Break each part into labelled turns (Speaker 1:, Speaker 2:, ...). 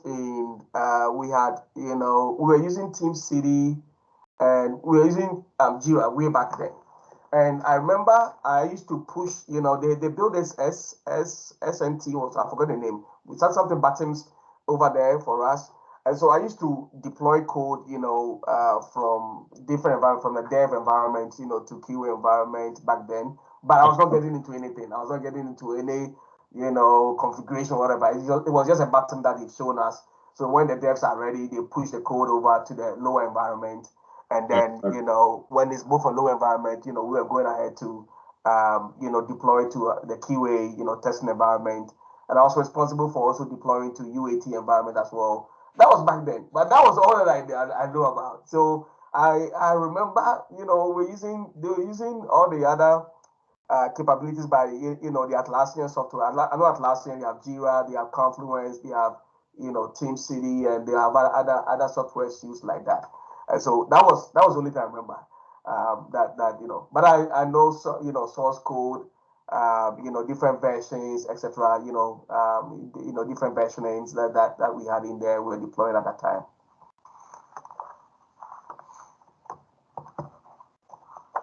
Speaker 1: in, we had, we were using Team City and we were using Jira way back then. And I remember I used to push, they built this SNT, or I forgot the name. We had something buttons over there for us. And so I used to deploy code, from different environment, from the dev environment, to QA environment back then. But I was not getting into anything. I was not getting into any, configuration, whatever. It was just a button that it's shown us. So when the devs are ready, they push the code over to the lower environment. And then, when it's moved from low environment, we are going ahead to, deploy to the QA, testing environment. And I was responsible for also deploying to UAT environment as well. That was back then, but that was all that I know about. So I remember, they were using all the other capabilities by, the Atlassian software. I know Atlassian, they have Jira, they have Confluence, they have, Team City, and they have other software used like that. And so that was the only thing I remember. But I know source code, different versions, etc. Different versionings that we had in there, we were deploying at that time.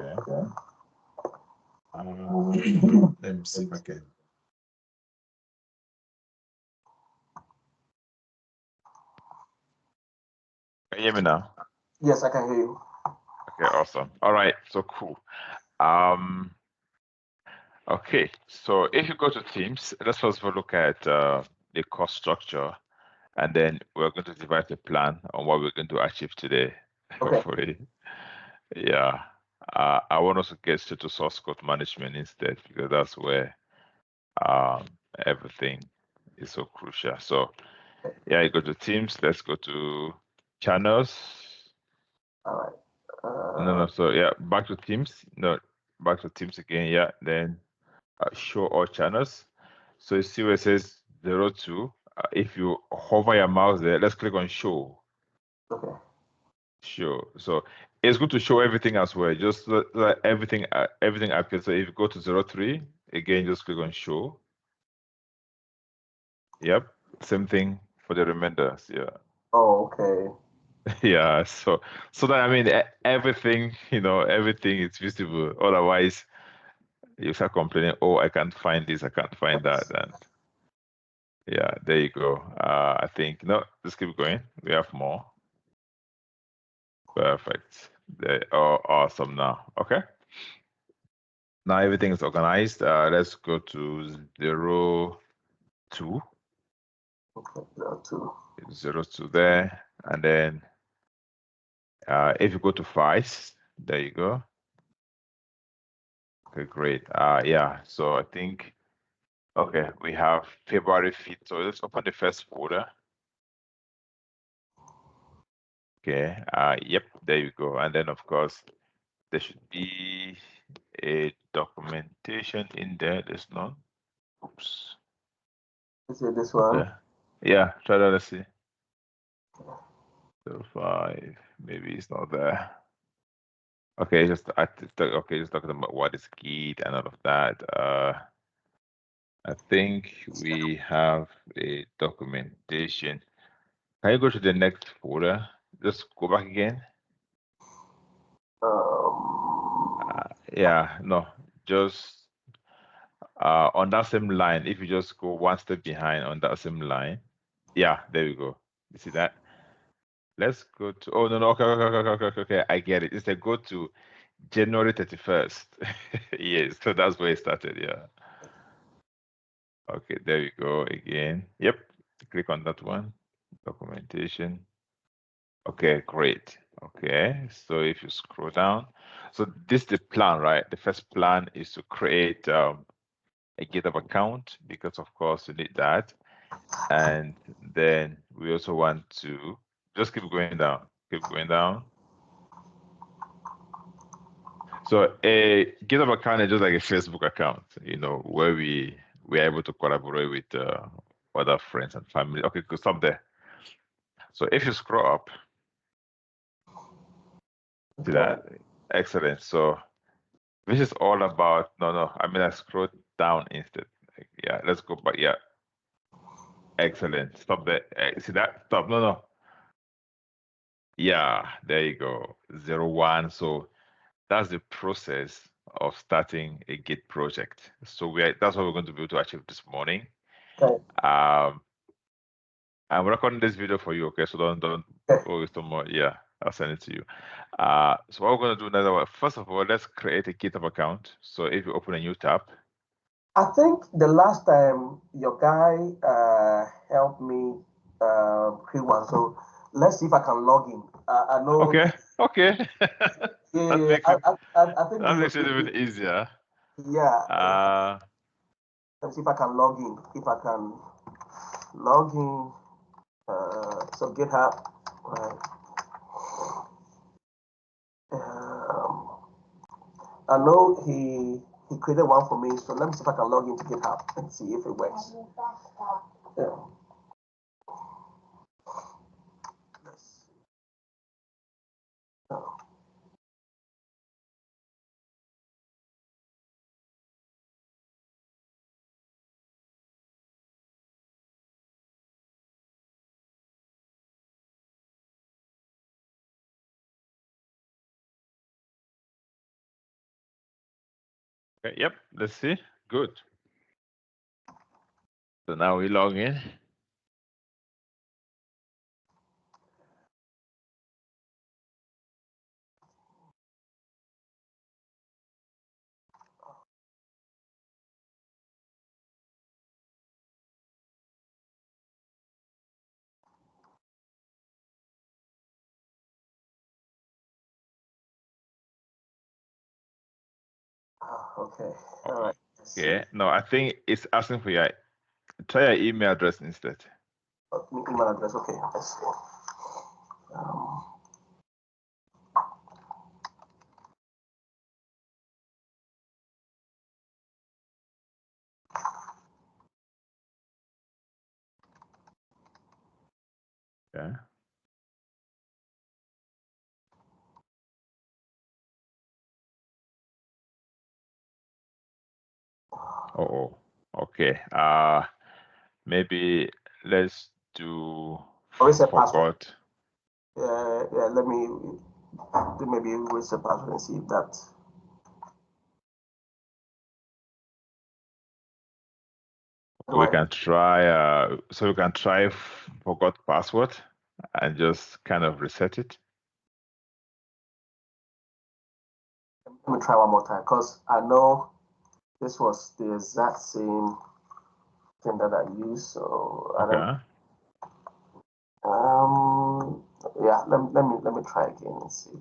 Speaker 2: Okay. Let me see if I can.
Speaker 3: Can you hear me now?
Speaker 1: Yes, I can hear you.
Speaker 3: Okay, awesome. All right, so cool. Okay, so if you go to Teams, let's first of all look at the cost structure, and then we're going to devise a plan on what we're going to achieve today.
Speaker 1: Okay.
Speaker 3: Hopefully, yeah. I want us to get straight to source code management instead, because that's where everything is so crucial. So, yeah, you go to Teams. Let's go to channels.
Speaker 1: All right.
Speaker 3: No. So yeah, back to Teams. No, back to Teams again. Yeah, then show all channels. So you see where it says 02. If you hover your mouse there, let's click on show.
Speaker 1: Okay.
Speaker 3: Show. So it's good to show everything as well. Just let everything appears. So if you go to 03, again, just click on show. Yep. Same thing for the remainders. Yeah.
Speaker 1: Oh, okay.
Speaker 3: Yeah. So that, I mean, everything, everything is visible. Otherwise, you start complaining, oh, I can't find this, I can't find that. And yeah, there you go. I think, no, let's keep going. We have more. Perfect. They are awesome now. Okay. Now everything is organized. Let's go to 02.
Speaker 1: Okay, 02.
Speaker 3: 02 there. And then if you go to files, there you go. Okay, great. Yeah, so I think, okay, we have February 5th. So let's open the first folder. Okay, yep, there you go. And then, of course, there should be a documentation in there. There's none. Oops.
Speaker 1: Is it this one?
Speaker 3: Okay. Yeah, try that. Let's see. 05. Maybe it's not there. Okay, just talking about what is Git and all of that. I think we have a documentation. Can you go to the next folder? Just go back again. Yeah, no, just on that same line. If you just go one step behind on that same line, yeah, there we go. You see that? Let's go to. Oh no, okay. I get it. It's a go to January 31st. Yes, so that's where it started. Yeah. Okay, there we go again. Yep. Click on that one. Documentation. Okay, great. Okay, so if you scroll down, so this is the plan, right? The first plan is to create a GitHub account, because of course you need that. And then we also want to just keep going down, So a GitHub account is just like a Facebook account, where we're able to collaborate with other friends and family. Okay, good, stop there. So if you scroll up, see that? Excellent. So this is all about, I scroll down instead. Yeah, let's go back. Yeah. Excellent. Stop there. See that? Stop. No. Yeah, there you go. 01. So that's the process of starting a Git project. So that's what we're going to be able to achieve this morning.
Speaker 1: Okay.
Speaker 3: I'm recording this video for you, okay? So don't waste more. Yeah, I'll send it to you. So what we're going to do now, first of all, let's create a GitHub account. So if you open a new tab.
Speaker 1: I think the last time your guy helped me create one. So let's see if I can log in. I know.
Speaker 3: Okay.
Speaker 1: Yeah, I think
Speaker 3: that makes it even easier.
Speaker 1: Yeah. Let's see if I can log in. If I can log in, so GitHub. I know he created one for me, so let me see if I can log into GitHub and see if it works. Yeah. Let's see. Oh.
Speaker 3: Okay, yep, let's see. Good. So now we log in.
Speaker 1: Okay. All right.
Speaker 3: Okay. No, I think it's asking for your try your email address instead.
Speaker 1: Email address. Okay. Let's see.
Speaker 3: Yeah. Oh, okay. Maybe let's do
Speaker 1: Reset
Speaker 3: forgot.
Speaker 1: password. Yeah. Let me do maybe reset password and see if that.
Speaker 3: We can try. So we can try forgot password and just kind of reset it.
Speaker 1: Let me try one more time because I know this was the exact same thing that I used. So
Speaker 3: Okay.
Speaker 1: yeah. Let me try again and see.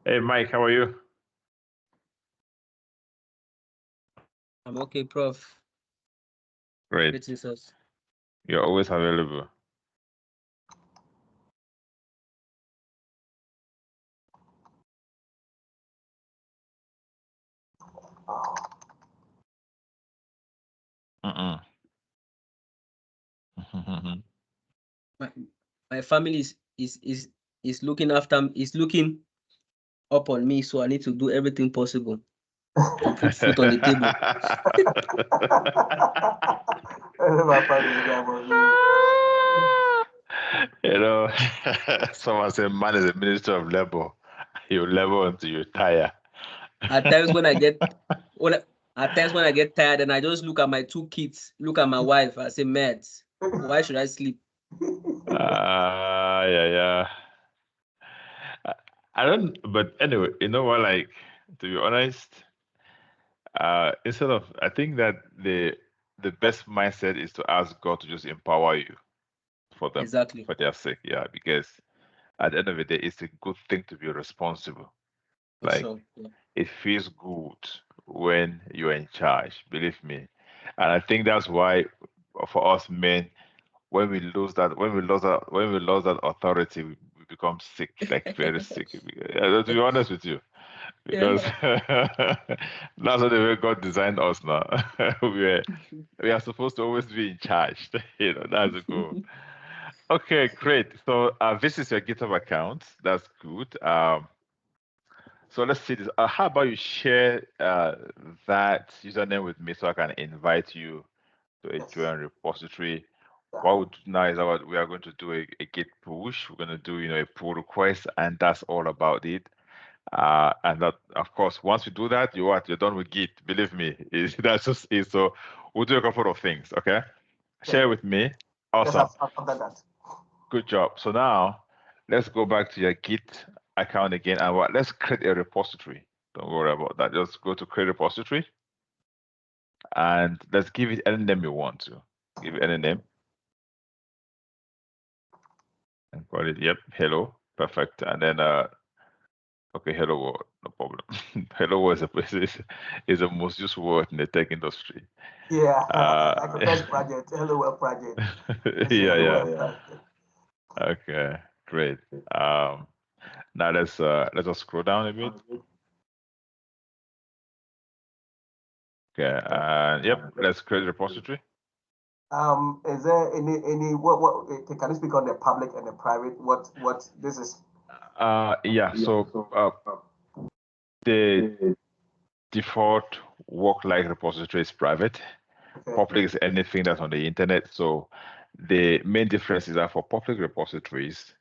Speaker 3: Hey Mike, how are you?
Speaker 4: I'm okay, Prof.
Speaker 3: Great.
Speaker 4: Jesus.
Speaker 3: You're always available.
Speaker 4: My family is looking after, is looking up on me, so I need to do everything possible to put food on the table.
Speaker 3: You know, someone said, "Man is a minister of labor. You labor until you tire."
Speaker 4: At times when I get tired, and I just look at my two kids, look at my wife, I say, "Mad, why should I sleep?"
Speaker 3: Yeah. I don't. But anyway, you know what? Like, to be honest, instead of, I think that the best mindset is to ask God to just empower you for them,
Speaker 4: Exactly.
Speaker 3: for their sake. Yeah, because at the end of the day, it's a good thing to be responsible.
Speaker 4: For
Speaker 3: Like,
Speaker 4: sure. Yeah.
Speaker 3: it feels good when you're in charge, believe me. And I think that's why for us men, when we lose that authority, we become sick, like very sick. To be honest with you, because that's what the way God designed us now. we are supposed to always be in charge. That's the goal. Okay, great. So this is your GitHub account. That's good. So let's see this. How about you share that username with me so I can invite you to a
Speaker 1: Yes.
Speaker 3: join repository.
Speaker 1: Yeah.
Speaker 3: What we do now is we are going to do a git push. We're going to do a pull request, and that's all about it. And that, of course, once we do that, you're done with Git. Believe me, that's just it. So we'll do a couple of things. Okay, share with me. Awesome.
Speaker 1: Yes, I've done that.
Speaker 3: Good job. So now let's go back to your Git account again, and let's create a repository. Don't worry about that. Just go to create repository, and let's give it any name you want to. Give it any name, and call it hello. Perfect. And then okay, hello world, no problem. Hello world is the most used word in the tech industry.
Speaker 1: Yeah, like the best project, Hello World project.
Speaker 3: Yeah. Okay, great. Now let's just scroll down a bit. Okay, and let's create a repository.
Speaker 1: Is there any what can you speak on the public and the private? What this is?
Speaker 3: Yeah. So the default work-like repository is private.
Speaker 1: Okay.
Speaker 3: Public is anything that's on the internet. So the main difference is that for public repositories,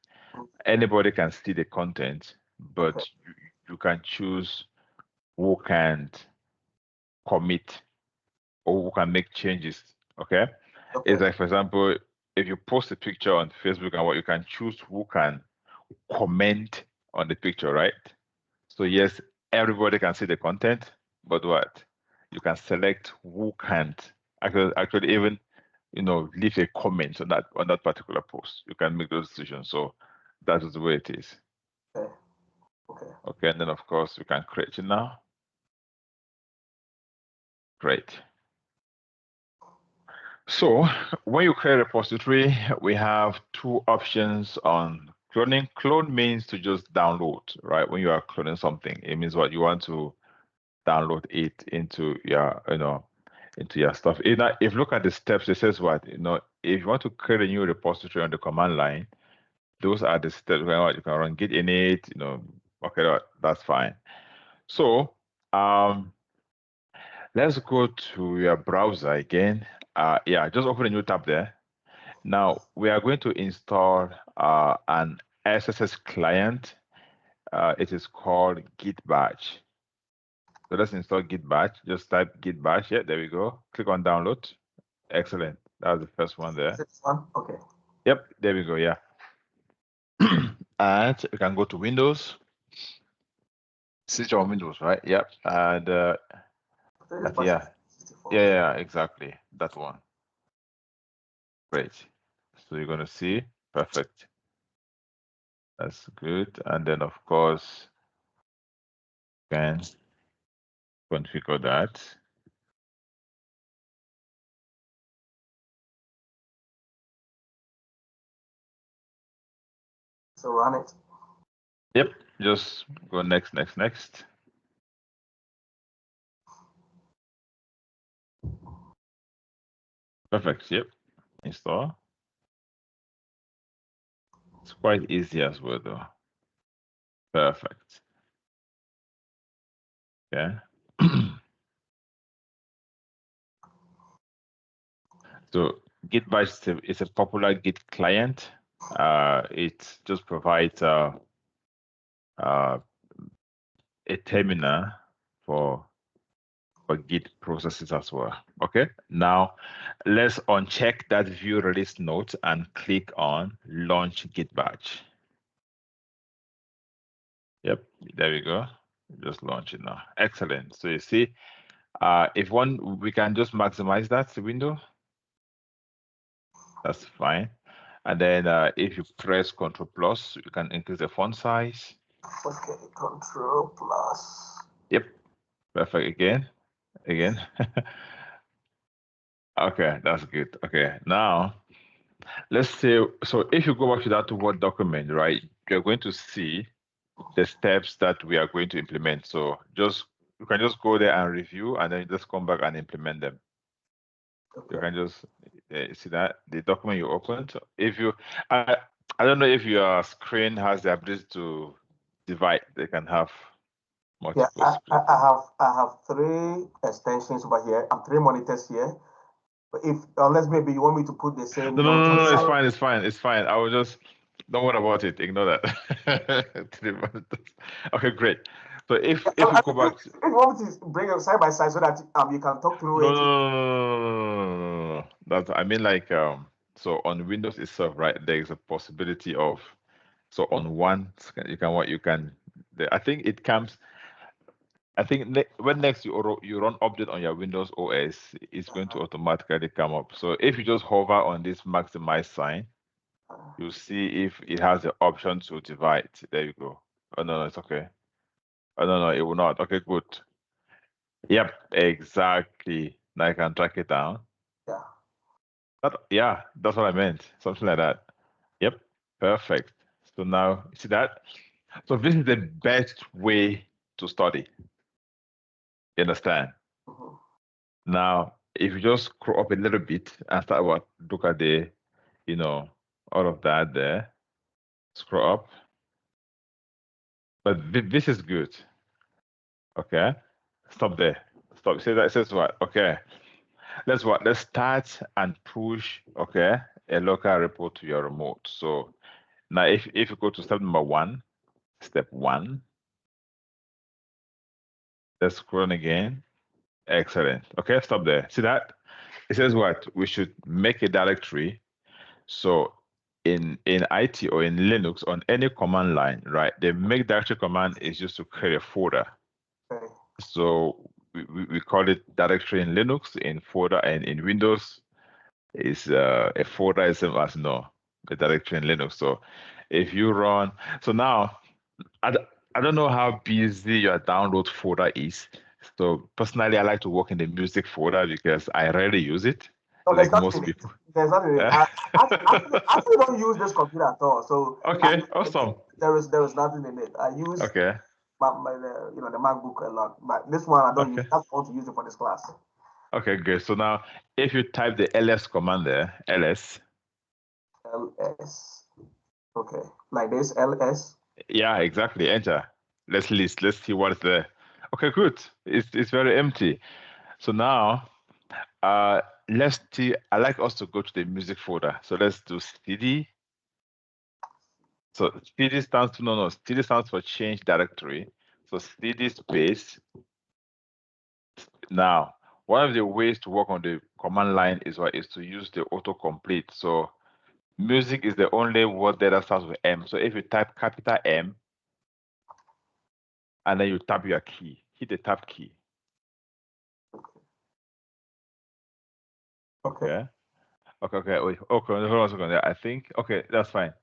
Speaker 3: anybody can see the content, but
Speaker 1: Okay.
Speaker 3: you can choose who can commit or who can make changes. Okay. It's like, for example, if you post a picture on Facebook and you can choose who can comment on the picture, right? So yes, everybody can see the content, but what? You can select who can't actually even leave a comment on that particular post. You can make those decisions. So that is the way it is. Okay, and then of course we can create it now. Great. So when you create a repository, we have two options on cloning. Clone means to just download, right? When you are cloning something, it means what you want to download it into your, into your stuff. If you look at the steps, it says what, if you want to create a new repository on the command line, those are the steps where you can run git init, okay, that's fine. So let's go to your browser again. Just open a new tab there. Now we are going to install an SSS client. It is called Git Bash. So let's install Git Bash. Just type Git Bash. Yeah, there we go. Click on download. Excellent. That was the first one there.
Speaker 1: This one? Okay.
Speaker 3: Yep, there we go. Yeah. And we can go to Windows. Switch on Windows, right? Yep. And yeah, exactly. That one. Great. So you're gonna see. Perfect. That's good. And then of course, you can configure that.
Speaker 1: So run it.
Speaker 3: Yep. Just go next. Perfect. Yep. Install. It's quite easy as well, though. Perfect. Yeah. So Git Bash is a popular Git client. It just provides a terminal for Git processes as well. Okay. Now let's uncheck that view release note and click on launch Git Bash. Yep, there we go. Just launch it now. Excellent. So you see, if we can just maximize that window. That's fine. And then if you press Control Plus, you can increase the font size.
Speaker 1: Okay, Control Plus.
Speaker 3: Yep, perfect. Again. Okay, that's good. Okay, now let's say, so if you go back to that Word document, right, you're going to see the steps that we are going to implement. So you can just go there and review, and then just come back and implement them. Okay. You can just see that the document you opened. If you, I don't know if your screen has the ability to divide. They can have multiple.
Speaker 1: Yeah, I have 3 extensions over here. 3 monitors here. Unless maybe you want me to put the same.
Speaker 3: No, it's fine, it's fine. I will just, don't worry about it, ignore that. Okay, great. So if we go back
Speaker 1: if you want me to bring it side by side so that you can talk through it.
Speaker 3: no. That's, I mean, like, so on Windows itself, right, there is a possibility of, so on one, you can, I think it comes, I think when next you run update on your Windows OS, it's going to automatically come up. So if you just hover on this maximize sign, you'll see if it has the option to divide. There you go. Oh no, it's okay. Oh no, it will not. Okay, good. Yep, exactly. Now I can track it down.
Speaker 1: Yeah.
Speaker 3: That's what I meant. Something like that. Yep, perfect. So now, see that? So this is the best way to study. You understand?
Speaker 1: Mhm.
Speaker 3: Now, if you just scroll up a little bit and start look at the, all of that there. Scroll up. But this is good. Okay. Stop there. Stop. Say that. Says what? Okay. Let's start and push. Okay. A local repo to your remote. So now, if you go to step number 1, step 1. Let's scroll again. Excellent. Okay. Stop there. See that? It says what? We should make a directory. So in IT or in Linux, on any command line, right? The make directory command is just to create a folder.
Speaker 1: Okay.
Speaker 3: So we call it directory in Linux, in folder, and in Windows is a folder is same as the directory in Linux. So if you run, so now I don't know how busy your download folder is. So personally, I like to work in the music folder because I rarely use it.
Speaker 1: No,
Speaker 3: Like most people.
Speaker 1: There's nothing. I actually don't use this computer at all. So
Speaker 3: Okay, awesome.
Speaker 1: There is nothing in it. I use
Speaker 3: Okay.
Speaker 1: the MacBook a lot, but this one I don't use. I want to use it for this class.
Speaker 3: Okay, good. So now, if you type the ls command there, ls.
Speaker 1: ls. Okay, like this, ls.
Speaker 3: Yeah, exactly. Enter. Let's list. Let's see what's there. Okay, good. It's very empty. So now, let's see. I like us to go to the music folder. So let's do cd. So cd stands for cd stands for change directory. So cd space. Now, one of the ways to work on the command line is to use the autocomplete. So music is the only word that starts with M. So if you type capital M and then you tap your key, hit the tab key.
Speaker 1: Okay.
Speaker 3: Okay. Wait. Okay. Hold on a second. I think. Okay, that's fine.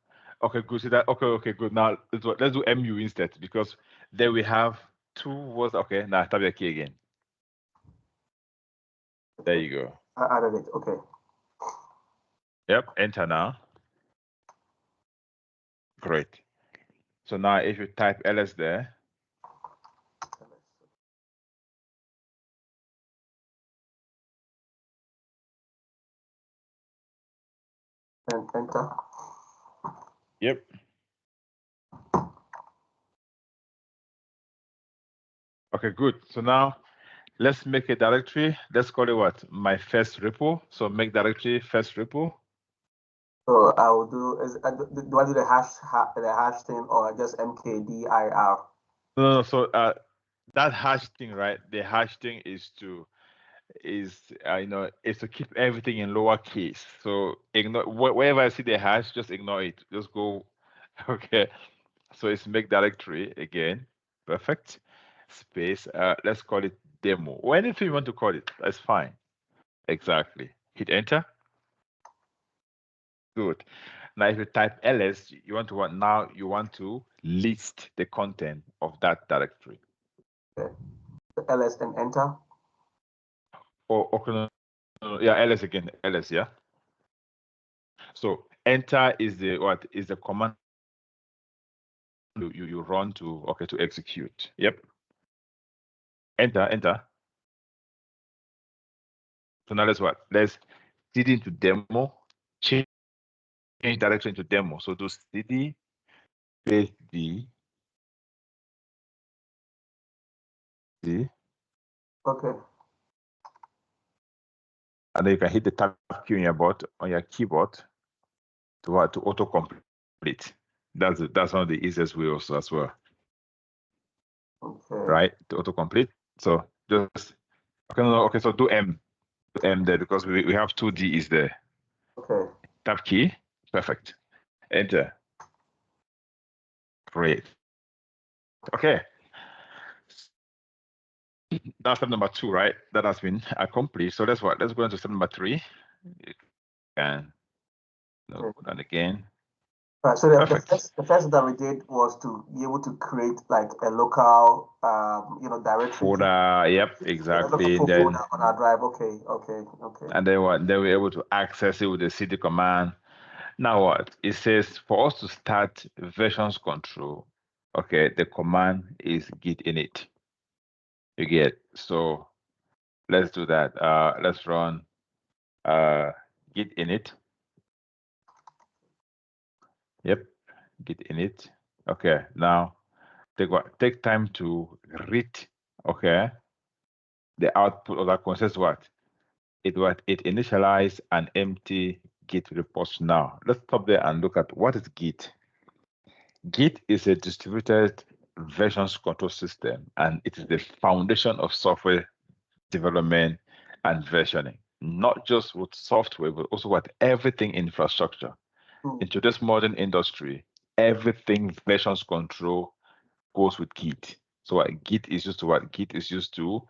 Speaker 3: Okay, good. See that? Okay, good. Now let's do MU instead because then we have 2 words. Okay, now tap your key again. There you go.
Speaker 1: I added it. Okay.
Speaker 3: Yep. Enter now. Great. So now if you type ls there.
Speaker 1: And enter.
Speaker 3: Yep. Okay, good. So now let's make a directory. Let's call it what? My first repo. So make directory first repo.
Speaker 1: So I will do. Do I do the hash thing or just mkdir?
Speaker 3: No. So that hash thing, right? The hash thing is to keep everything in lowercase. So ignore wherever I see the hash, just ignore it. Just go. Okay. So it's make directory again. Perfect. Space. Let's call it demo or anything you want to call it. That's fine. Exactly. Hit enter. Good. Now, if you type ls, you want to list the content of that directory.
Speaker 1: Okay. ls and enter.
Speaker 3: Okay, yeah, ls again, ls, yeah. So enter is the command you run to execute. Yep. Enter. So now let's cd into demo, change direction to demo. So do cd space d.
Speaker 1: Okay.
Speaker 3: and then you can hit the tab key on your keyboard to auto complete. That's one of the easiest ways also as well.
Speaker 1: Okay.
Speaker 3: Right, to auto complete. So just okay. So do M there because we have 2 D's there.
Speaker 1: Okay.
Speaker 3: Tab key, perfect. Enter. Great. Okay. That's step number 2, right? That has been accomplished. So let's go into step number 3. And and again.
Speaker 1: Right, so the first thing that we did was to be able to create like a local, directory
Speaker 3: folder. Yep, exactly.
Speaker 1: Then
Speaker 3: Then
Speaker 1: folder on our drive. Okay.
Speaker 3: And then what? Then we're able to access it with the cd command. Now what? It says for us to start versions control. Okay, the command is git init. You get so. Let's do that. Let's run git init. Yep, git init. Okay, now take time to read. Okay, the output of that consists what? It initialize an empty git repository. Now let's stop there and look at what is git. Git is a distributed versions control system, and it is the foundation of software development and versioning, not just with software, but also with everything infrastructure. In today's modern industry, everything versions control goes with Git. So what Git is used to Git is used to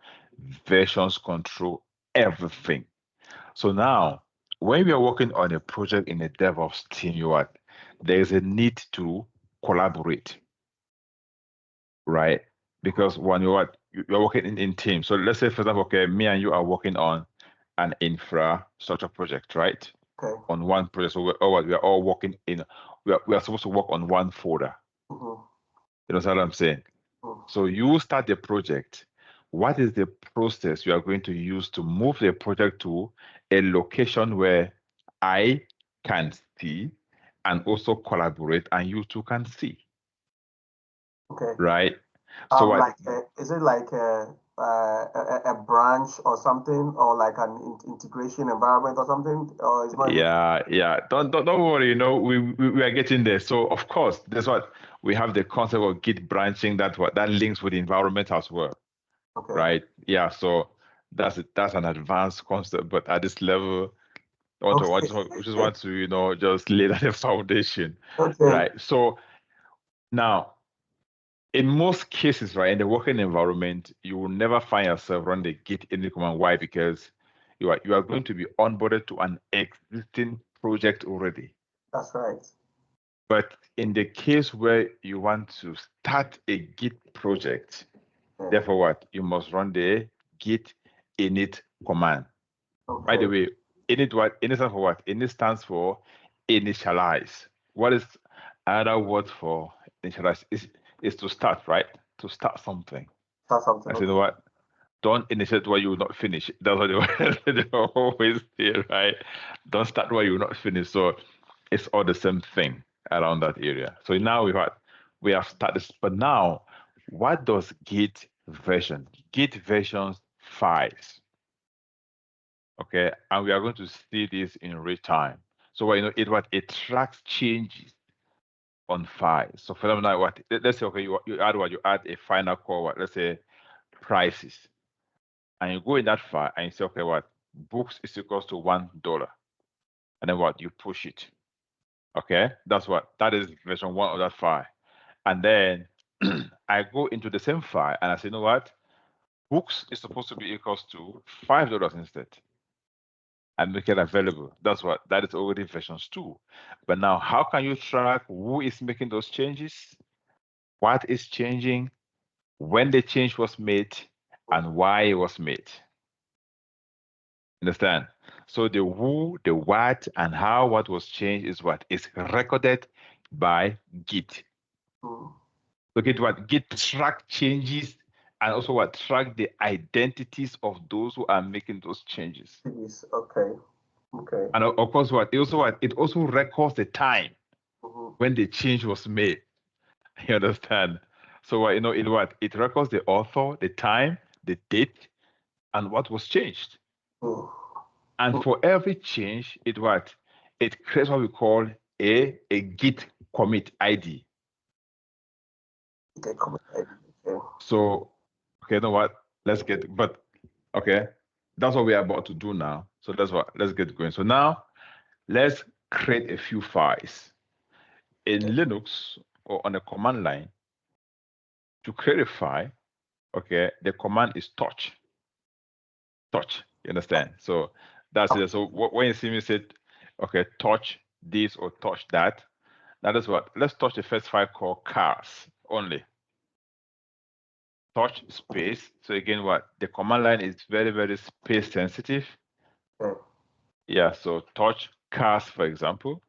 Speaker 3: versions control everything. So now, when we are working on a project in a DevOps team, there is a need to collaborate, right? Because when you're working in teams. So let's say, for example, okay, me and you are working on an infrastructure project, right?
Speaker 1: Okay.
Speaker 3: On one project, so we are all working in. We are supposed to work on one folder.
Speaker 1: Mm-hmm.
Speaker 3: You know what I'm saying?
Speaker 1: Mm-hmm.
Speaker 3: So you start the project. What is the process you are going to use to move the project to a location where I can see and also collaborate, and you two can see?
Speaker 1: Okay.
Speaker 3: Right. So what?
Speaker 1: Is it like a branch or something, or like an integration environment or something, or is it?
Speaker 3: Yeah. Don't worry. You know, we are getting there. So of course, that's what we have, the concept of Git branching that links with the environment as well.
Speaker 1: Okay.
Speaker 3: Right. Yeah. So that's an advanced concept, but at this level, I just want to just lay that the foundation.
Speaker 1: Okay.
Speaker 3: Right. So now, in most cases, right, in the working environment, you will never find yourself running the git init command. Why? Because you are going to be onboarded to an existing project already.
Speaker 1: That's right.
Speaker 3: But in the case where you want to start a Git project, therefore what? You must run the git init command.
Speaker 1: Okay.
Speaker 3: By the way, init stands for what? Init stands for initialize. What is another word for initialize? Is to start, right? To start something.
Speaker 1: Start something.
Speaker 3: I say, you know what? Don't initiate what you will not finish. That's what they always say, right? Don't start what you will not finish. So it's all the same thing around that area. So now we have started, but now what does Git version? Git versions files. Okay, and we are going to see this in real time. So it tracks changes on files. So for example, let's say okay, you add a final call, let's say prices, and you go in that file and you say okay, books is equals to $1, and then you push it. Okay, that is version 1 of that file, and then I go into the same file and I say, you know what, books is supposed to be equals to $5 instead, and make it available. That is already versions 2. But now, how can you track who is making those changes, what is changing, when the change was made, and why it was made? Understand? So the who, the what, and how what was changed is recorded by Git. Look at Git track changes and also track the identities of those who are making those changes.
Speaker 1: Okay.
Speaker 3: And of course, it also records the time when the change was made. You understand? So it records the author, the time, the date, and what was changed. And for every change, it creates what we call a Git commit ID.
Speaker 1: Okay, commit ID. Okay.
Speaker 3: So, okay, you know what? Let's get, but okay, that's what we're about to do now. So let's get going. So now let's create a few files. In Linux or on a command line, to create a file, okay, the command is touch. Touch, you understand? So that's it. So when you see me say, okay, touch this or touch that, that is what. Let's touch the first file called cars only. Touch space. So again, what the command line is very, very space sensitive.
Speaker 1: Okay.
Speaker 3: Yeah, so touch cars, for example.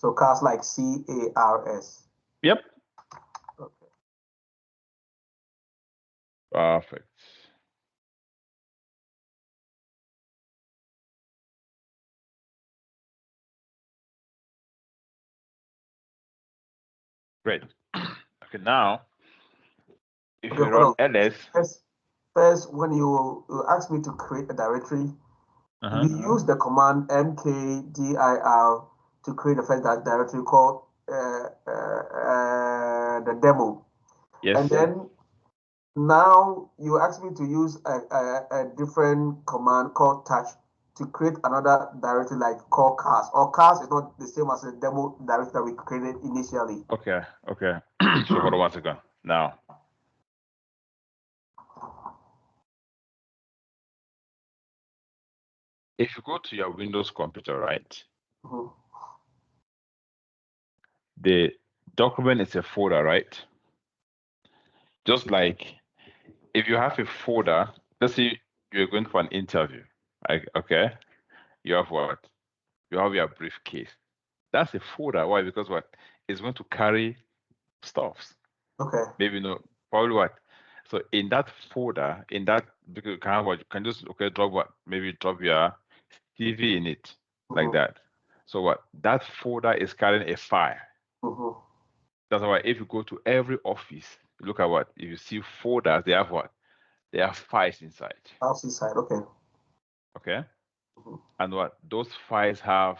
Speaker 1: So cars like CARS.
Speaker 3: Yep.
Speaker 1: Okay.
Speaker 3: Perfect. Great. Okay, now if
Speaker 1: Okay,
Speaker 3: you run
Speaker 1: hold on.
Speaker 3: ls,
Speaker 1: First, when you ask me to create a directory, we use the command mkdir to create a first directory called the demo.
Speaker 3: yes.
Speaker 1: And then now you ask me to use a different command called touch to create another directory like called cars. Or cars is not the same as the demo directory that we created initially.
Speaker 3: Okay, okay. So hold on 1 second. Now, if you go to your Windows computer, right?
Speaker 1: Mhm.
Speaker 3: The document is a folder, right? Just like if you have a folder, let's say you're going for an interview, okay? You have what? You have your briefcase. That's a folder. Why? Because what? It's going to carry stuffs.
Speaker 1: Okay.
Speaker 3: Maybe probably what? So in that folder, in that, because you can have what? You can just drop what? Maybe drop your TV in it, like that. So what? That folder is carrying a file. That's why if you go to every office, look at what? If you see folders, they have what? They have files inside.
Speaker 1: Files inside, okay.
Speaker 3: Okay. And what? Those files have,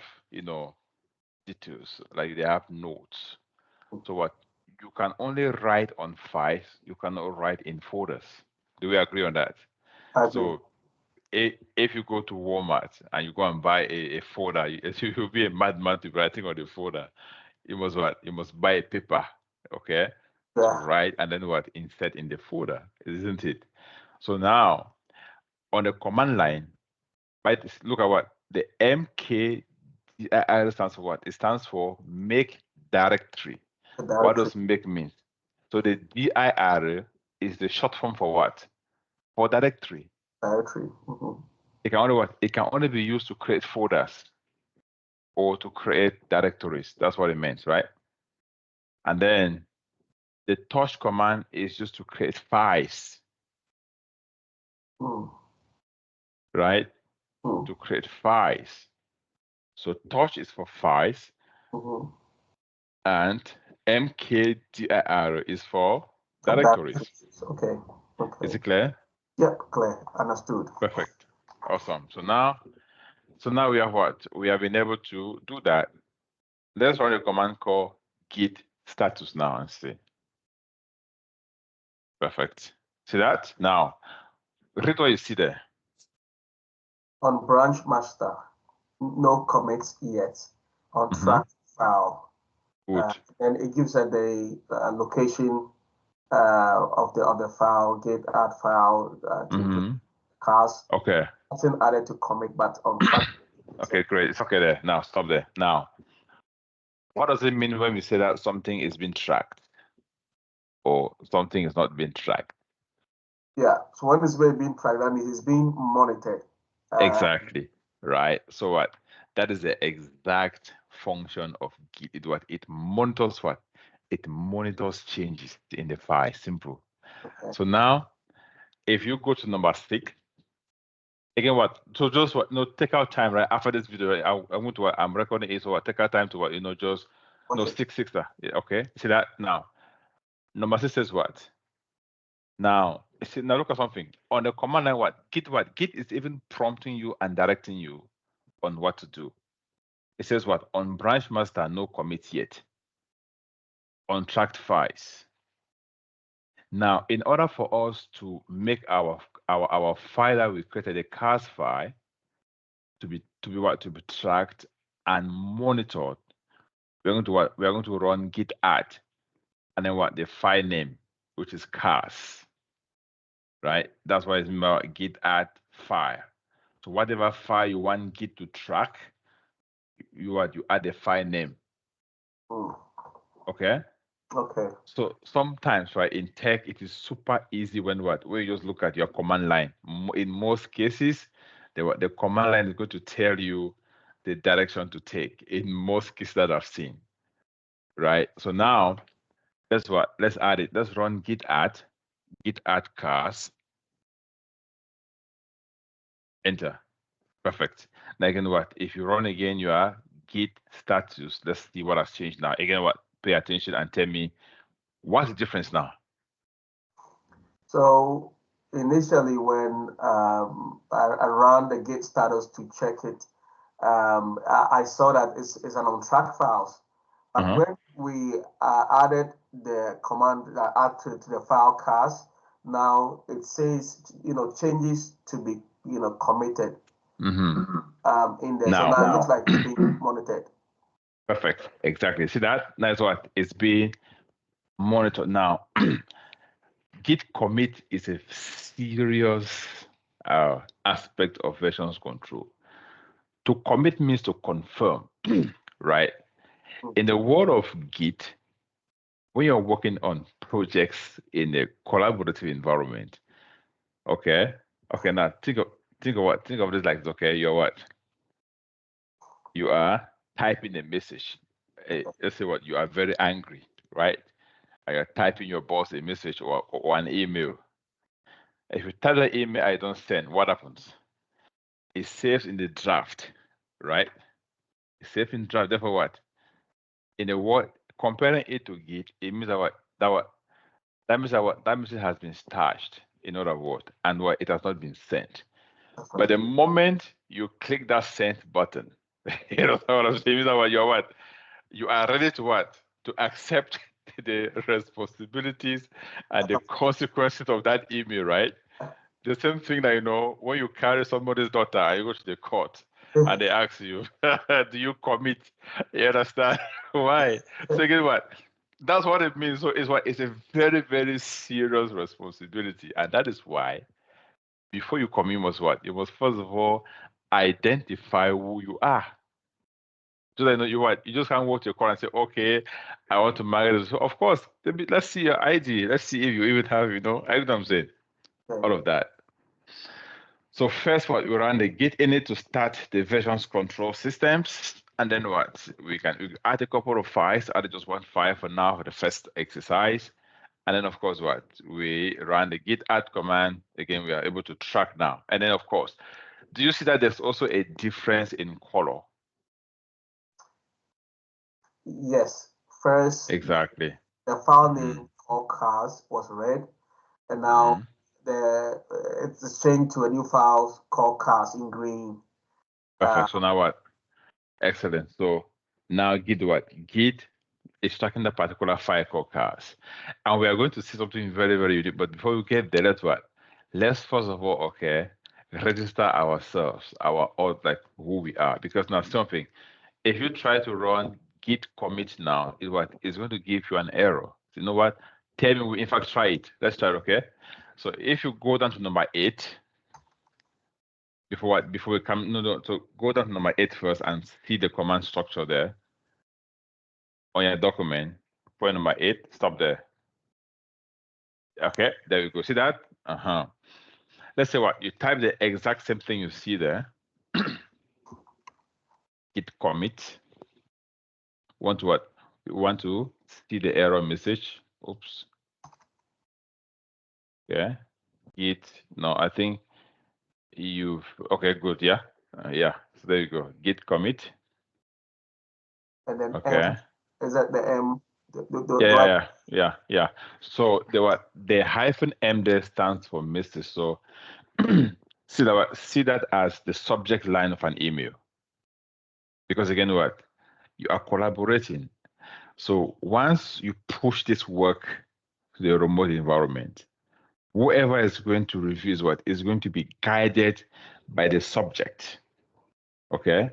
Speaker 3: details, like they have notes. So what? You can only write on files, you cannot write in folders. Do we agree on that?
Speaker 1: I agree.
Speaker 3: So if you go to Walmart and you go and buy a folder, you'll be a madman to be writing on the folder. You must what? You must buy a paper, okay, to write and then what? Insert in the folder, isn't it? So now on the command line, right? Look at what the MK stands for. What it stands for? Make directory. What does make mean? So the dir is the short form for what? For directory.
Speaker 1: Directory.
Speaker 3: It can only what? It can only be used to create folders or to create directories. That's what it means, right? And then the touch command is just to create files, right? To create files. So touch is for files, and mkdir is for directories.
Speaker 1: Okay.
Speaker 3: Is it clear?
Speaker 1: Yep, clear. Understood.
Speaker 3: Perfect. Awesome. So now we have what? We have been able to do that. Let's run a command called git status now and see. Perfect. See that? Now, read what you see there.
Speaker 1: On branch master, no commits yet. On track file.
Speaker 3: Good.
Speaker 1: And it gives us the location of the file, git add file, cars.
Speaker 3: Okay.
Speaker 1: Nothing added to commit, but on track.
Speaker 3: Okay, great. It's okay there. Now, stop there. Now, what does it mean when we say that something is being tracked or something is not being tracked?
Speaker 1: Yeah, so when it's being tracked, that means it's being monitored.
Speaker 3: Exactly, right? So what? That is the exact function of Git. It monitors what? It monitors changes in the file. Simple. Okay. So now, if you go to number 6, again, what? So just what? Take our time, right? After this video, I'm recording it. So what? Take our time to what? Just okay. 6. Okay. See that now? Number 6 says what? Now look at something on the command line. What? Git is even prompting you and directing you on what to do. It says what? On branch master, no commit yet. On tracked files. Now, in order for us to make our file that we created, a cars file, to be tracked and monitored, we're going to run git add, and then the file name, which is cars, right? That's why it's about git add file. So whatever file you want Git to track, you add the file name. Okay.
Speaker 1: Okay.
Speaker 3: So sometimes, right, in tech, it is super easy when you just look at your command line. In most cases, the command line is going to tell you the direction to take. In most cases that I've seen, right? So now, let's add it. Let's run git add cars. Enter. Perfect. Now again, if you run again, you are git status. Let's see what has changed now. Again, pay attention and tell me what's the difference now.
Speaker 1: So initially, when I ran the git status to check it, I saw that it's an on track files. But when we added the command that add to the file cars, now it says changes to be committed. In there.
Speaker 3: Now,
Speaker 1: so now it looks like it's being monitored.
Speaker 3: Perfect. Exactly. See that? That's what it's being monitored now. Git commit is a serious aspect of versions control. To commit means to confirm, right? In the world of Git, when you're working on projects in a collaborative environment, okay, now think of this like this, okay, you are typing a message. Let's say you are very angry, right? And you're typing your boss a message or an email. If you type the email I don't send, what happens? It saves in the draft, right? It's saved in draft. Therefore, what? In a word, comparing it to Git, it means that message has been stashed. In other words, and it has not been sent. But the moment you click that send button, you know what I'm saying? You are ready to accept the responsibilities and the consequences of that email, right? The same thing that when you carry somebody's daughter and you go to the court and they ask you, do you commit? You understand? Why? So again, that's what it means. So it's a very, very serious responsibility. And that is why before you commit, you must first of all identify who you are. So that you just can't walk to your car and say, okay, I want to marry this. So of course, let's see your ID. Let's see if you even have, I know what I'm saying. All of that. So first, we run the git init to start the versions control systems. And then we can add a couple of files, add just one file for now for the first exercise. And then of course, we run the git add command. Again, we are able to track now. And then of course, do you see that there's also a difference in color?
Speaker 1: Yes. First,
Speaker 3: exactly.
Speaker 1: The file name called cars was red, and now it's changed to a new file called cars in green.
Speaker 3: Perfect. So now Excellent. So now Git Git is tracking the particular file called cars. And we are going to see something very, very unique. But before we get there, let's first of all, register ourselves, who we are. Because now something, if you try to run git commit now, it's going to give you an error. So you know what? Tell me, in fact, try it. Let's try it, okay? So if you go down to number 8, before we come, so go down to number 8 first and see the command structure there on your document. Point number 8, stop there. Okay, there we go. See that? Let's say you type the exact same thing you see there. Git commit. We want to see the error message. Oops. Yeah. Git. No, I think okay, good. Yeah. Yeah. So there you go. Git commit.
Speaker 1: And then
Speaker 3: okay.
Speaker 1: Is that the M?
Speaker 3: Yeah. So the -M there stands for message. So see that as the subject line of an email. Because again, what? You are collaborating. So once you push this work to the remote environment, whoever is going to review is what is going to be guided by the subject, okay,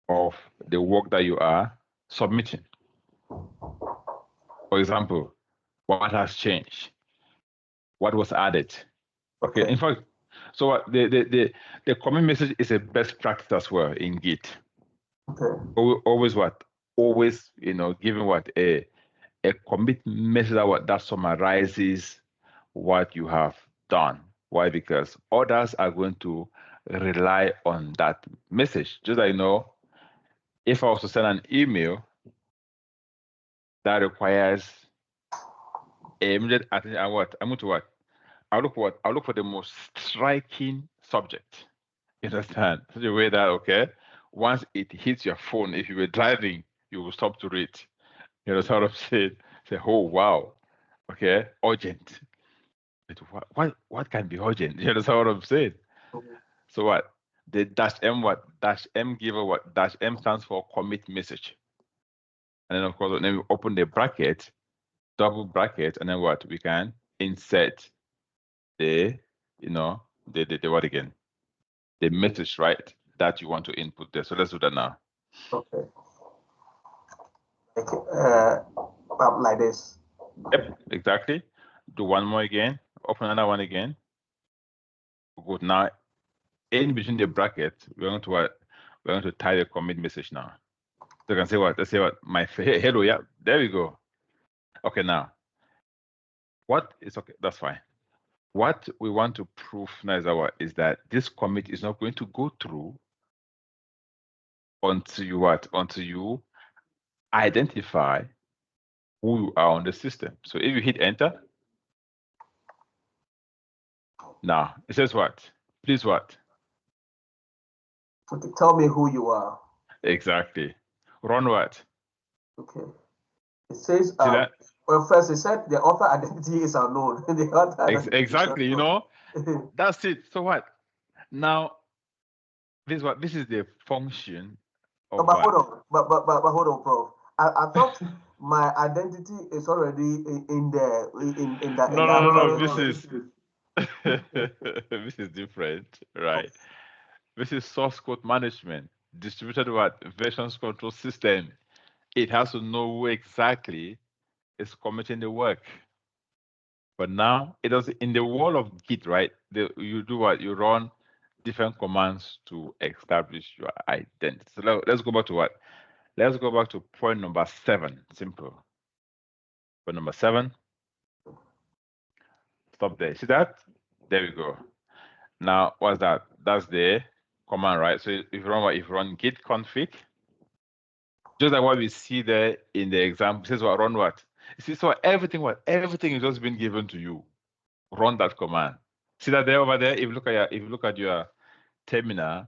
Speaker 3: of the work that you are submitting. For example, what has changed? What was added? Okay. In fact, so what the commit message is a best practice as well in Git.
Speaker 1: Okay.
Speaker 3: Always what? Always, giving what a commit message that summarizes what you have done. Why? Because others are going to rely on that message. Just like if I was to send an email that requires immediate attention, I'm going to what? I'll look for the most striking subject. You understand? Such a way that once it hits your phone, if you were driving, you will stop to read. You know, sort of say, oh wow, okay, urgent. What can be urgent? You know what I'm saying? So what? The -M what? -M giver what? -M stands for commit message. And then of course, then we open the bracket, double bracket, and then what? We can insert the what again? The message, right? That you want to input there. So let's do that now.
Speaker 1: Okay. Like this.
Speaker 3: Yep, exactly. Do one more again. Open another one again. Good. Now, in between the bracket, we're going to what? We're going to type a commit message now. So you can say what? Let's say what? My hello. Yeah, there we go. Okay, now. What is okay? That's fine. What we want to prove now is that this commit is not going to go through until you what? Until you identify who you are on the system. So if you hit enter, now it says what? Please what?
Speaker 1: Okay, tell me who you are.
Speaker 3: Exactly. Run what?
Speaker 1: Okay. It says
Speaker 3: See that?
Speaker 1: well, first it said the author identity is unknown. The author identity
Speaker 3: Exactly,
Speaker 1: is unknown.
Speaker 3: That's it. So what? Now this is the function of
Speaker 1: But
Speaker 3: what?
Speaker 1: hold on, but hold on, Prof. I thought my identity is already in there in that.
Speaker 3: No. This is this is different, right? This is source code management, distributed what? Versions control system. It has to know who exactly is committing the work. But now it does in the world of Git, right? You do what? You run different commands to establish your identity. So let's go back to what? Let's go back to point number 7. Simple. Point number 7. Stop there. See that? There we go. Now, what's that? That's the command, right? So if you run git config, just like what we see there in the example, it says what? Run what? You see, so everything is just been given to you. Run that command. See that there over there? If you look at your terminal,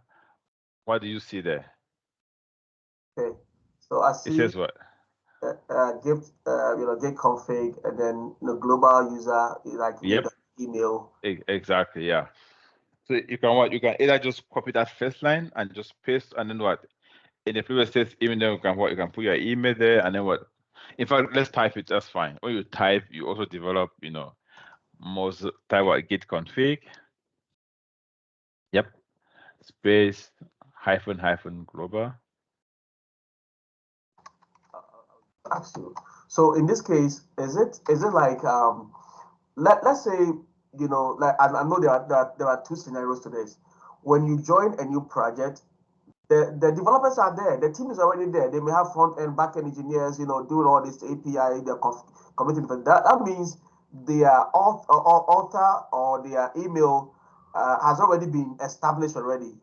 Speaker 3: what do you see there?
Speaker 1: Okay, so I see.
Speaker 3: It says what?
Speaker 1: Git config, and then the global user like email.
Speaker 3: Exactly, yeah. So you can either just copy that first line and just paste, and then what? In the previous test, even though you can put your email there, and then what? In fact, let's type it. That's fine. When you type, you also develop, most type what git config. Yep. Space -- global.
Speaker 1: So in this case, is it like let's say like I know there are two scenarios to this. When you join a new project, the developers are there. The team is already there. They may have front end, back end engineers, doing all this API. They're committing for that. That means their author or their email has already been established already.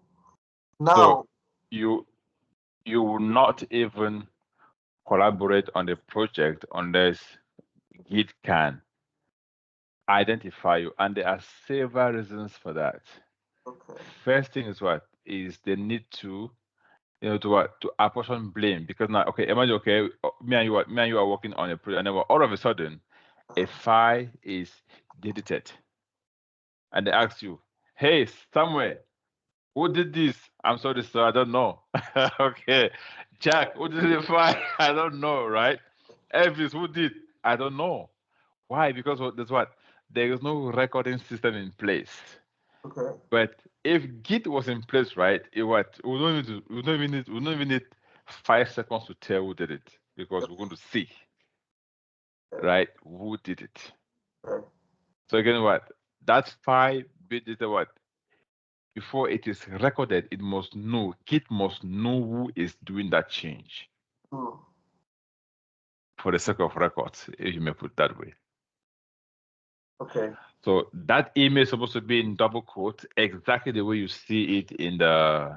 Speaker 1: Now,
Speaker 3: so you will not even collaborate on the project unless Git can identify you, and there are several reasons for that.
Speaker 1: Okay.
Speaker 3: First thing is what is the need to to apportion blame, because now imagine me and you are working on a project, and then all of a sudden a file is deleted and they ask you, hey, somewhere Who did this? I'm sorry, sir. I don't know. Okay. Jack, who did the fire? I don't know, right? Elvis, who did? I don't know. Why? Because that's what? There is no recording system in place.
Speaker 1: Okay.
Speaker 3: But if Git was in place, right, we don't even need 5 seconds to tell who did it because we're going to see, right, who did it.
Speaker 1: Okay.
Speaker 3: So again, what? That 5-bit data, what? Before it is recorded, it must know, Git must know who is doing that change
Speaker 1: Hmm.
Speaker 3: for the sake of records, if you may put it that way.
Speaker 1: Okay.
Speaker 3: So that email is supposed to be in double quote, exactly the way you see it in the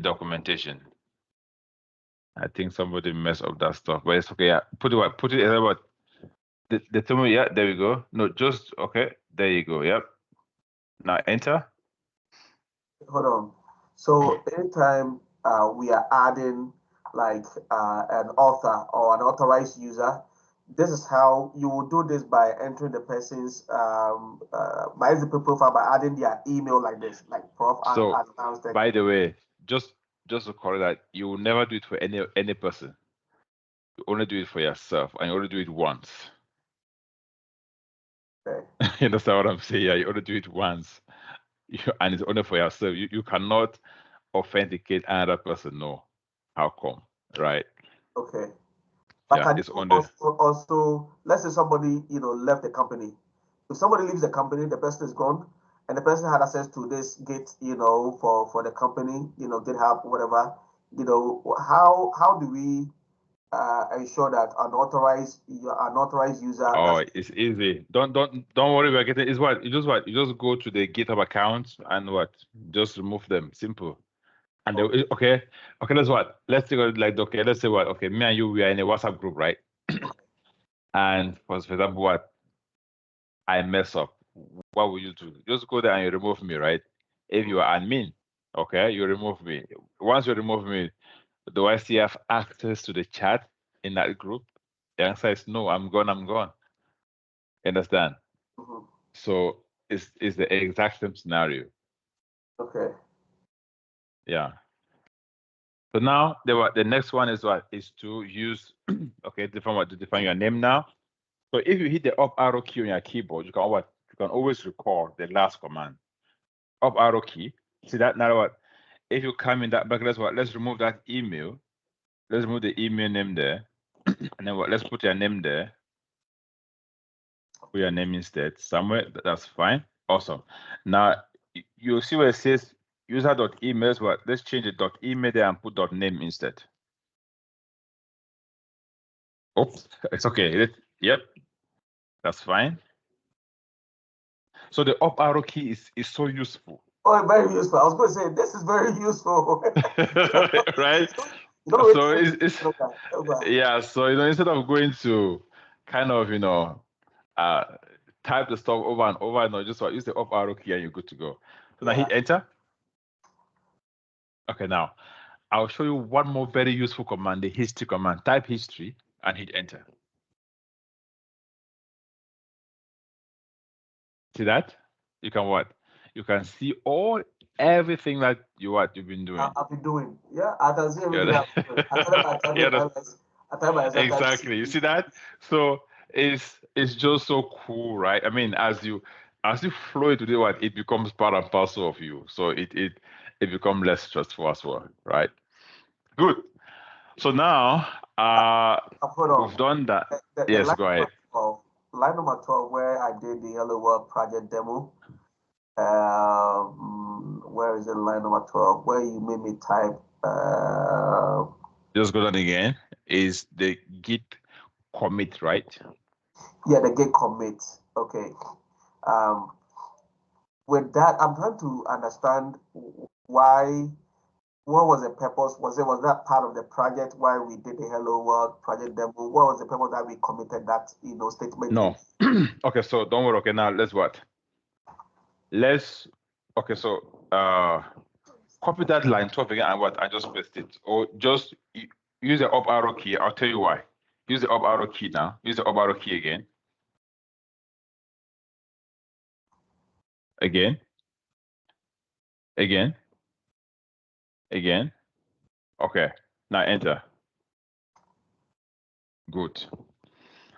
Speaker 3: documentation. I think somebody messed up that stuff, but it's okay. Yeah, put it as what? The term, yeah, there we go. No, just okay. There you go. Yep. Now enter.
Speaker 1: Hold on. So anytime we are adding like an author or an authorized user, this is how you will do this by entering the person's MyZip profile by adding their email like this, like prof
Speaker 3: So
Speaker 1: at
Speaker 3: by the way, just to correct that, you will never do it for any person. You only do it for yourself, and you only do it once.
Speaker 1: Okay.
Speaker 3: You understand what I'm saying? Yeah, you only do it once, and it's only for yourself. You cannot authenticate another person. No, how come? Right?
Speaker 1: Okay. But
Speaker 3: Yeah,
Speaker 1: can
Speaker 3: it's
Speaker 1: you
Speaker 3: only.
Speaker 1: also, let's say somebody, left the company. If somebody leaves the company, the person is gone, and the person had access to this Git, for the company, GitHub, whatever, how do we ensure that an authorized user
Speaker 3: Oh,
Speaker 1: that's
Speaker 3: it's easy. Don't worry about getting. It's what? You just go to the GitHub account and what? Just remove them. Simple. And they, okay, let's what? Let's take like okay, let's say what? Okay, me and you, we are in a WhatsApp group, right? And for example, what? I mess up. What will you do? Just go there and you remove me, right? If you are admin, okay, you remove me. Once you remove me, do I still have access to the chat in that group? The answer is no. I'm gone. I'm gone. Understand?
Speaker 1: Mhm.
Speaker 3: So it's the exact same scenario.
Speaker 1: Okay.
Speaker 3: Yeah. So now the next one is what? Is to use okay, to define your name now. So if you hit the up arrow key on your keyboard, you can what? You can always record the last command. Up arrow key. See that now what? If you come in that back, let's remove that email. Let's remove the email name there. And then what? Let's put your name there. Put your name instead somewhere. That's fine. Awesome. Now you'll see where it says user.emails. What? Let's change the .email there and put .name instead. Oops, it's okay. Yep, that's fine. So the up arrow key is so useful.
Speaker 1: Oh, very useful. I was going to say this is very useful.
Speaker 3: Right?
Speaker 1: Wait
Speaker 3: So
Speaker 1: to-
Speaker 3: it's
Speaker 1: okay.
Speaker 3: yeah, so instead of going to kind of type the stuff over and over, just use the up arrow key and you're good to go. So now hit enter. Okay, now I'll show you one more very useful command, the history command. Type history and hit enter. See that? You can what? You can see everything that you've been doing.
Speaker 1: I've been doing. Yeah, I can see everything
Speaker 3: Yeah.
Speaker 1: I've been doing. I tell by
Speaker 3: Exactly. You see that? So it's just so cool, right? I mean, as you flow into the what, it becomes part and parcel of you. So it becomes less stressful as well, right? Good. So now
Speaker 1: Hold on.
Speaker 3: we've done that.
Speaker 1: The
Speaker 3: Yes, go ahead.
Speaker 1: line number 12, where I did the Hello World project demo. Where is it? Line number 12, where you made me type.
Speaker 3: Just go down again. Is the git commit, right?
Speaker 1: Yeah, the git commit. Okay. With that, I'm trying to understand why. What was the purpose? Was that part of the project why we did the Hello World project demo? What was the purpose that we committed that statement?
Speaker 3: No. Okay, so don't worry. Okay, now let's what? Okay, so copy that line 12 again and what? I just paste it. Or just use the up arrow key. I'll tell you why. Use the up arrow key now. Use the up arrow key again. Again. Again. Okay. Now enter. Good.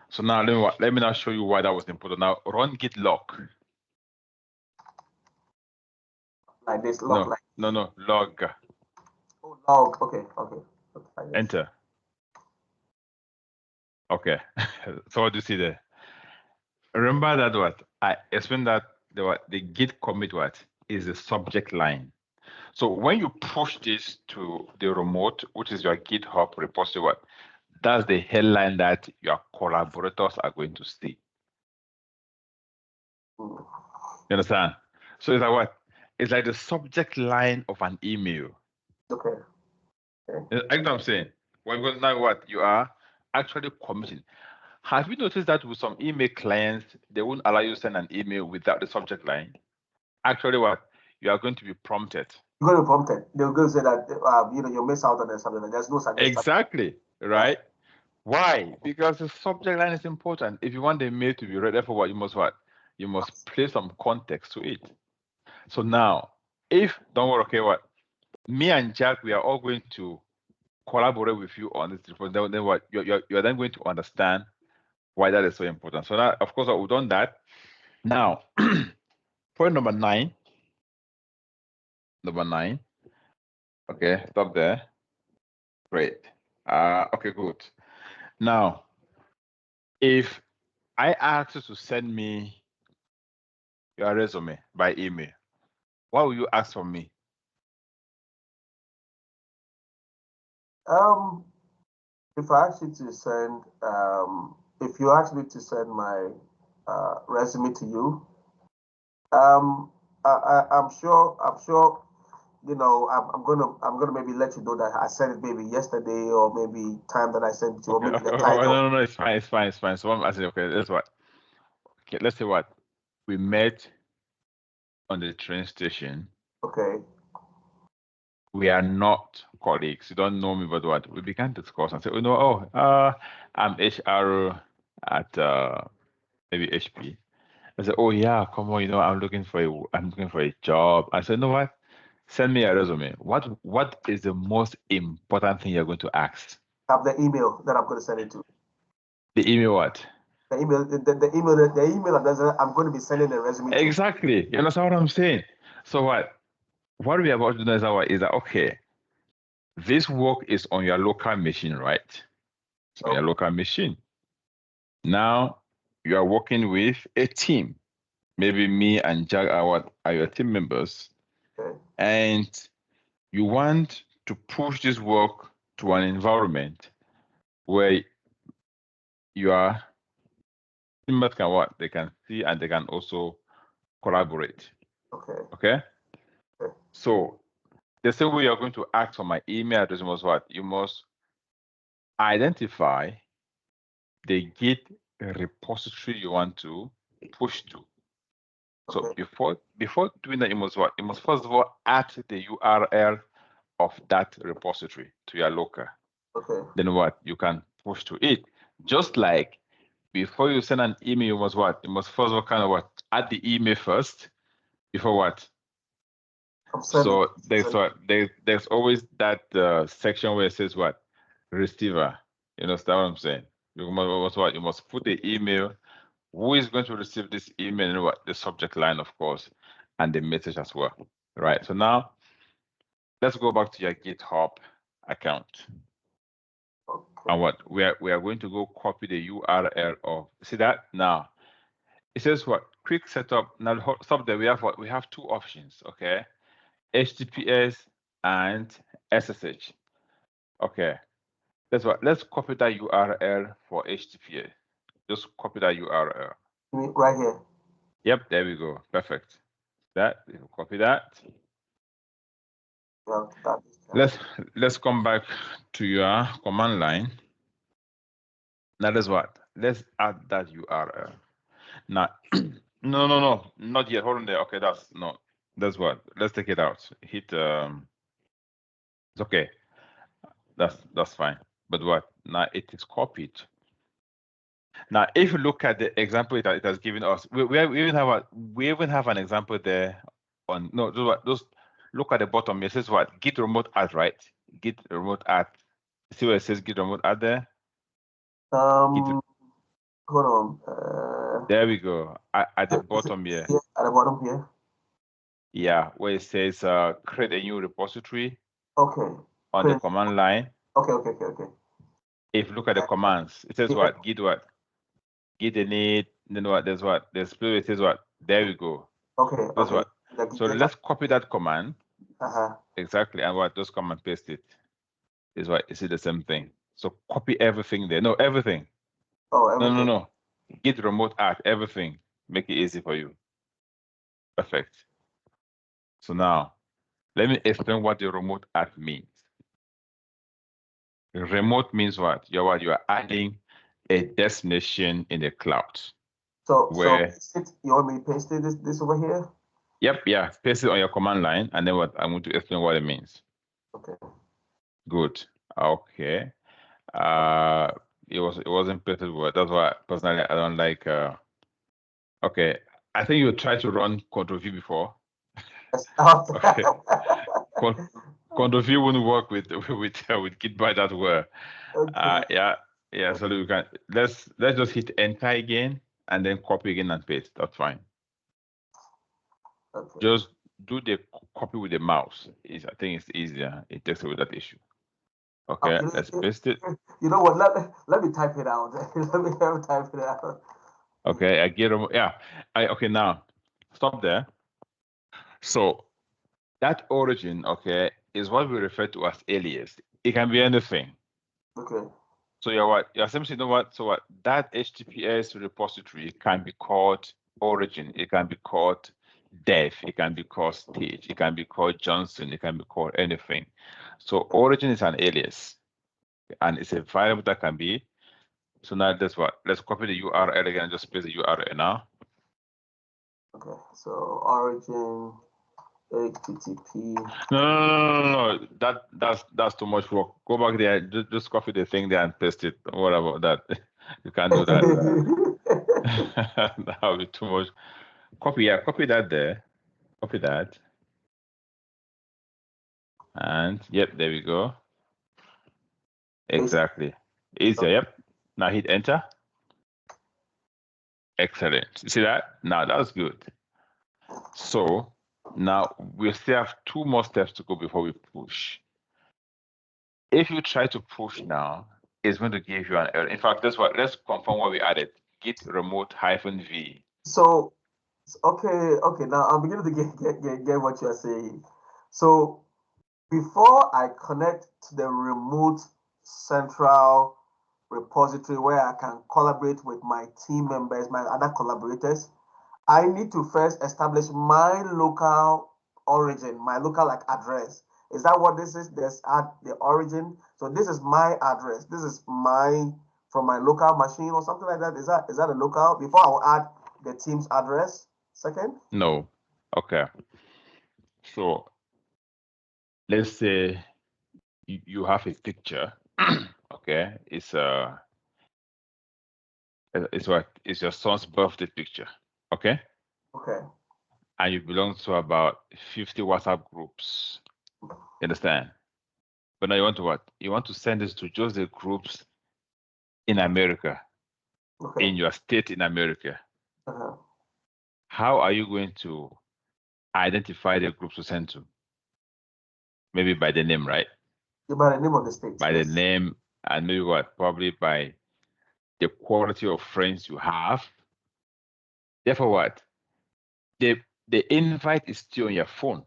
Speaker 3: So now let me now show you why that was important. Now run git log.
Speaker 1: Like this log.
Speaker 3: No, log.
Speaker 1: Oh, log. Okay.
Speaker 3: Enter. Okay. So what do you see there? Remember that what I explained that the git commit is the subject line. So when you push this to the remote, which is your GitHub repository, that's the headline that your collaborators are going to see. You understand? So it's like what? It's like the subject line of an email.
Speaker 1: Okay.
Speaker 3: You know what I'm saying? Well, because now what? You are actually committing. Have you noticed that with some email clients, they won't allow you to send an email without the subject line? Actually, what? You are going to be prompted.
Speaker 1: You're going to be prompted. They're going to say that, you miss out on something. There's no suggestion.
Speaker 3: Exactly, right? Why? Because the subject line is important. If you want the mail to be read, therefore what? You must place some context to it. So now, don't worry, okay, what? Me and Jack, we are all going to collaborate with you on this report. Then what? You're then going to understand why that is so important. So now, of course, we've done that. Now, point number 9. Okay, stop there. Great. Okay, good. Now, if I ask you to send me your resume by email, what will you ask from me?
Speaker 1: If I ask you to send, if you ask me to send my resume to you, I'm sure, I'm gonna maybe let you know that I sent it maybe yesterday or maybe time that I sent it to you, or maybe the title.
Speaker 3: No, it's fine. So I'm asking, okay, that's what. Okay, let's say what we met on the train station.
Speaker 1: Okay.
Speaker 3: We are not colleagues. You don't know me, but what we began to discuss and say, I'm HR at maybe HP. I said, oh yeah, come on, I'm looking for a job. I said, know what? Send me a resume. What is the most important thing you're going to ask?
Speaker 1: Have the email that I'm going to send it to.
Speaker 3: The email what?
Speaker 1: The email address that I'm going to be sending the resume to.
Speaker 3: Exactly. You understand what I'm saying? So what we are about to do is that okay, this work is on your local machine, right? It's on your local machine. Now you are working with a team. Maybe me and Jack are your team members.
Speaker 1: Okay.
Speaker 3: And you want to push this work to an environment where your team members can they can see and they can also collaborate. Okay. So the same way you're going to ask for my email address was what? You must identify the Git repository you want to push to. So before doing that, you must what? You must first of all add the URL of that repository to your local.
Speaker 1: Okay.
Speaker 3: Then what? You can push to it. Just like before you send an email, you must what? You must first of all add the email first before what? So there's always that section where it says what? Receiver. You understand what I'm saying? You must put the email. Who is going to receive this email and what? The subject line, of course, and the message as well. Right. So now let's go back to your GitHub account. And what we are going to go copy the URL of, see that now it says what? Quick setup. Now stop there. We have two options, okay? HTTPS and SSH. Okay. Let's copy that URL for HTTPS. Just copy that URL.
Speaker 1: Right here.
Speaker 3: Yep, there we go. Perfect. Copy that.
Speaker 1: Yeah,
Speaker 3: Let's come back to your command line. Now that's what? Let's add that URL. Now, no, not yet. Hold on there. Okay, that's what. Let's take it out. Hit it's okay. That's fine. But what? Now it is copied. Now, if you look at the example it has given us, we even have an example there on those look at the bottom. It says what? Git remote add, right? Git remote add. See where it says Git remote add there?
Speaker 1: Hold on.
Speaker 3: There we go. At the bottom here.
Speaker 1: Yeah, at the bottom here.
Speaker 3: Yeah, where it says create a new repository.
Speaker 1: Okay.
Speaker 3: On the command line.
Speaker 1: Okay.
Speaker 3: If you look at the commands, it says what? Git what? Git init, then what? There's what? There's where it says what? There we go.
Speaker 1: Okay.
Speaker 3: That's
Speaker 1: okay.
Speaker 3: what. So let's copy that command.
Speaker 1: Uh-huh.
Speaker 3: Exactly. And what? Just come and paste it. Is what? Is it the same thing? So copy everything there. No, everything.
Speaker 1: Oh, everything.
Speaker 3: No. Git remote add everything. Make it easy for you. Perfect. So now, let me explain what the remote add means. Remote means what? You are adding a destination in the cloud.
Speaker 1: So you want me to paste this over here?
Speaker 3: Yep, yeah. Paste it on your command line, and then what? I'm going to explain what it means.
Speaker 1: Okay.
Speaker 3: Good. Okay. It wasn't pasted word. That's why personally I don't like. Okay, I think you tried to run Ctrl V before. Okay. Ctrl V wouldn't work with Git by that word.
Speaker 1: Okay.
Speaker 3: Yeah. So we can let's just hit enter again and then copy again and paste. That's fine.
Speaker 1: Okay.
Speaker 3: Just do the copy with the mouse. I think it's easier. It takes away that issue. Okay, let's paste it.
Speaker 1: You know what? Let me type it out. Let me type it out.
Speaker 3: Okay, I get them. Yeah. Okay, now stop there. So that origin, okay, is what we refer to as alias. It can be anything.
Speaker 1: Okay.
Speaker 3: So you're essentially, you know what? So what? That HTTPS repository can be called origin. It can be called dev. It can be called stage. It can be called Johnson. It can be called anything. So origin is an alias, and it's a variable that can be. So now that's what. Let's copy the URL again and just paste the URL now.
Speaker 1: Okay. So origin HTTP.
Speaker 3: No. That's too much work. Go back there. Just copy the thing there and paste it. What about that? You can't do that. That would be too much. Copy that there. Copy that. And yep, there we go. Exactly. Easier, yep. Now hit enter. Excellent. You see that? Now that's good. So now we still have 2 more steps to go before we push. If you try to push now, it's going to give you an error. In fact, that's what. Let's confirm what we added. Git remote -v.
Speaker 1: So okay. Now I'm beginning to get what you're saying. So before I connect to the remote central repository where I can collaborate with my team members, my other collaborators, I need to first establish my local origin, my local address. Is that what this is? There's the origin. So this is my address. This is from my local machine or something like that. Is that a local? Before I will add the team's address. Second?
Speaker 3: No. Okay. So let's say you have a picture. Okay. It's your son's birthday picture. Okay.
Speaker 1: Okay.
Speaker 3: And you belong to about 50 WhatsApp groups. You understand? But now you want to what? You want to send this to just the groups in America,
Speaker 1: Okay.
Speaker 3: in your state in America.
Speaker 1: Uh-huh.
Speaker 3: How are you going to identify the groups to send to? Maybe by the name, right?
Speaker 1: By the name of the state.
Speaker 3: By
Speaker 1: yes.
Speaker 3: the name, and maybe what? Probably by the quality of friends you have. Therefore, what? The invite is still on your phone.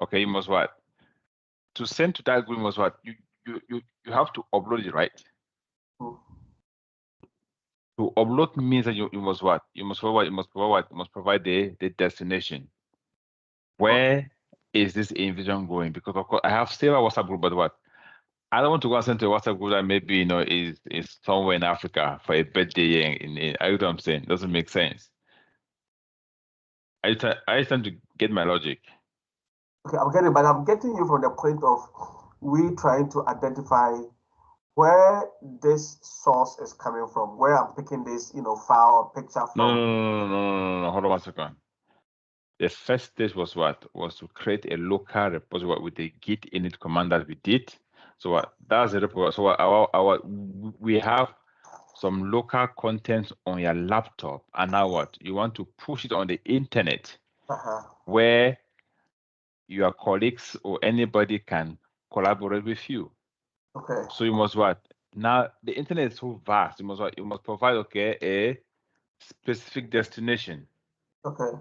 Speaker 3: Okay, you must what? To send to that group, you must what? You have to upload it, right?
Speaker 1: Hmm.
Speaker 3: To upload means that you must what? You must provide what? You must provide the destination. Where is this invitation going? Because of course I have still a WhatsApp group, but what? I don't want to go and send to a WhatsApp group that maybe is somewhere in Africa for a birthday in I know what I'm saying. Doesn't make sense. I trying to get my logic.
Speaker 1: Okay, I'm getting you from the point of we trying to identify where this source is coming from, where I'm picking this, file or picture from.
Speaker 3: No. Hold on 1 second. the first stage was what? Was to create a local repository with the git init command that we did. So what? That's the repository. So we have some local content on your laptop, and now what? You want to push it on the internet where your colleagues or anybody can collaborate with you.
Speaker 1: Okay.
Speaker 3: So you must what? Now the internet is so vast. You must what? You must provide a specific destination.
Speaker 1: Okay.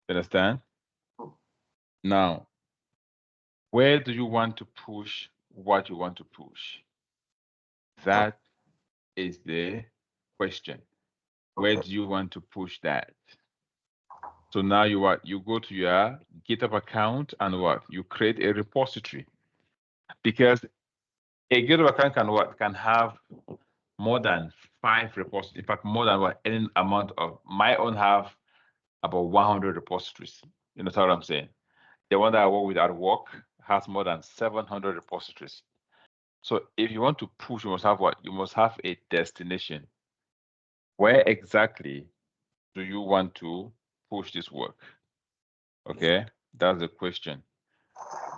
Speaker 3: You understand? Now, where do you want to push what you want to push? That is the question. Where do you want to push that? So now you what? You go to your GitHub account and what? You create a repository. Because a GitHub account can what? Can have more than 5 repositories. In fact, more than what any amount of my own have about 100 repositories. You know what I'm saying? The one that I work with at work has more than 700 repositories. So if you want to push, you must have what? You must have a destination. Where exactly do you want to push this work? Okay, that's the question.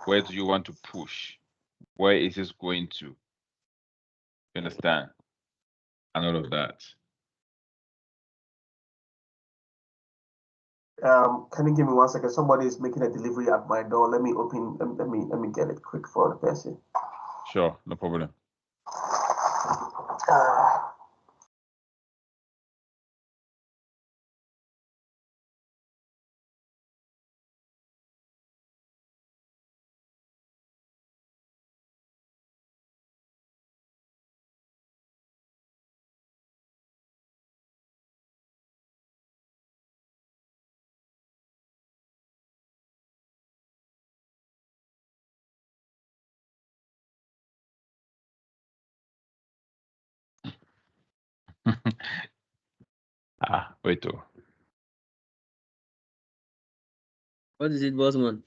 Speaker 3: Where do you want to push? Where is this going to? You understand? And all of that.
Speaker 1: Can you give me 1 second? Somebody is making a delivery at my door. Let me open. Let me get it quick for the person.
Speaker 3: Sure, no problem. Wait.
Speaker 4: What is it, bossman?